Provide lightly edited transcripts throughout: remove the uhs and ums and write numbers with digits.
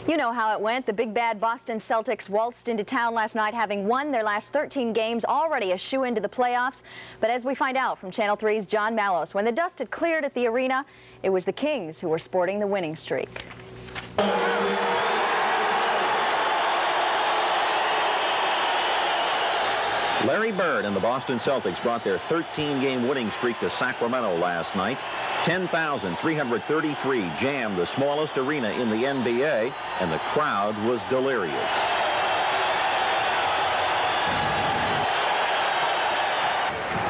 You know how it went. The big bad Boston Celtics waltzed into town last night, having won their last 13 games, already a shoe into the playoffs. But as we find out from Channel 3's John Mallows, when the dust had cleared at the arena, it was the Kings who were sporting the winning streak. Larry Bird and the Boston Celtics brought their 13-game winning streak to Sacramento last night. 10,333 jammed the smallest arena in the NBA, and the crowd was delirious.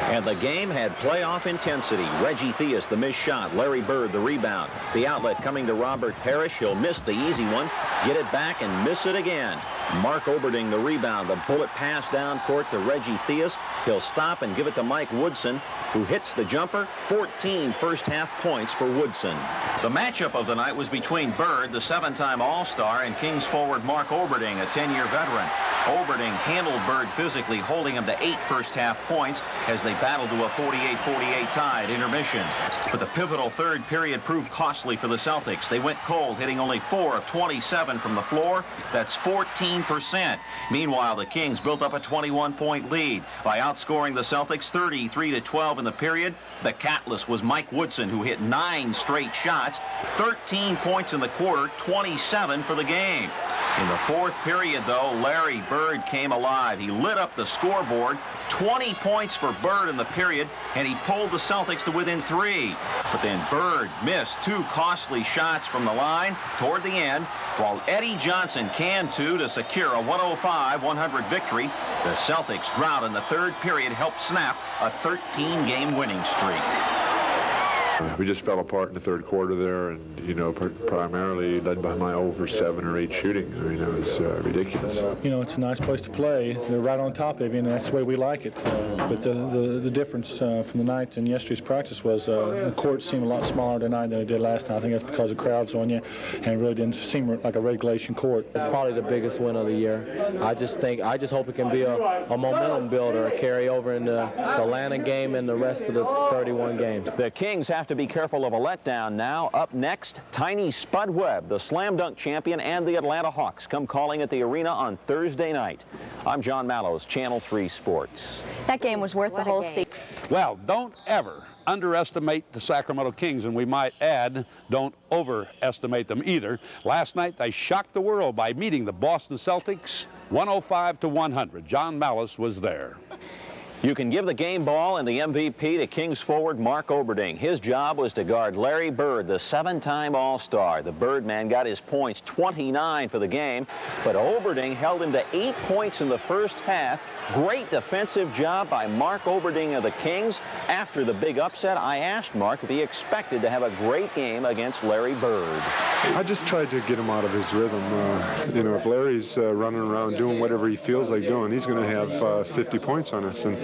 And the game had playoff intensity. Reggie Theus, the missed shot. Larry Bird, the rebound. The outlet coming to Robert Parrish. He'll miss the easy one, get it back, and miss it again. Mark Oberding, the rebound. The bullet pass down court to Reggie Theus. He'll stop and give it to Mike Woodson, who hits the jumper. 14 first-half points for Woodson. The matchup of the night was between Bird, the 7-time All-Star, and Kings forward Mark Oberding, a 10-year veteran. Oberding handled Bird physically, holding him to 8 first-half points as they battled to a 48-48 tie at intermission. But the pivotal third period proved costly for the Celtics. They went cold, hitting only 4 of 27 from the floor. That's 14%. Meanwhile, the Kings built up a 21-point lead by outscoring the Celtics 33-12 in the period. The catalyst was Mike Woodson, who hit 9 straight shots, 13 points in the quarter, 27 for the game. In the fourth period, though, Larry Bird came alive. He lit up the scoreboard. 20 points for Bird in the period, and he pulled the Celtics to within 3. But then Bird missed 2 costly shots from the line toward the end, while Eddie Johnson canned 2 to secure a 105-100 victory. The Celtics' drought in the third period helped snap a 13-game winning streak. We just fell apart in the third quarter there, and, you know, primarily led by my over 7 or 8 shooting. I mean, it was ridiculous. You know, it's a nice place to play. They're right on top of you, and that's the way we like it. But the difference from the night and yesterday's practice was the court seemed a lot smaller tonight than it did last night. I think that's because the crowd's on you, and it really didn't seem like a regulation court. It's probably the biggest win of the year. I just hope it can be a momentum builder, a carry over in the Atlanta game and the rest of the 31 games. The Kings have to be careful of a letdown now. Up next, Tiny Spud Webb, the slam dunk champion, and the Atlanta Hawks come calling at the arena on Thursday night. I'm John Mallows, Channel 3 Sports. That game was worth the whole season. Well, don't ever underestimate the Sacramento Kings, and we might add, don't overestimate them either. Last night, they shocked the world by meeting the Boston Celtics 105-100. John Mallows was there. You can give the game ball and the MVP to Kings forward Mark Oberding. His job was to guard Larry Bird, the 7-time All-Star. The Birdman got his points, 29 for the game, but Oberding held him to 8 points in the first half. Great defensive job by Mark Oberding of the Kings. After the big upset, I asked Mark if he expected to have a great game against Larry Bird. I just tried to get him out of his rhythm. You know, if Larry's running around doing whatever he feels like doing, he's going to have 50 points on us. And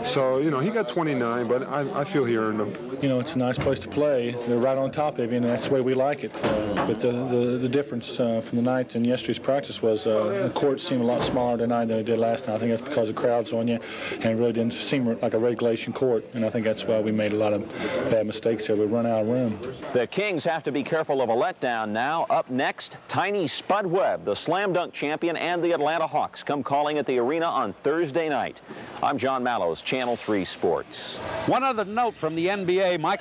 so, you know, he got 29, but I feel he earned them. You know, it's a nice place to play. They're right on top of you, and that's the way we like it. But the difference from the night and yesterday's practice was the court seemed a lot smaller tonight than it did last night. I think that's because the crowd's on you, and it really didn't seem like a regulation court, and I think that's why we made a lot of bad mistakes there. We run out of room. The Kings have to be careful of a letdown now. Up next, Tiny Spud Webb, the slam dunk champion, and the Atlanta Hawks come calling at the arena on Thursday night. I'm John Mallows, Channel 3 Sports. One other note from the NBA, Michael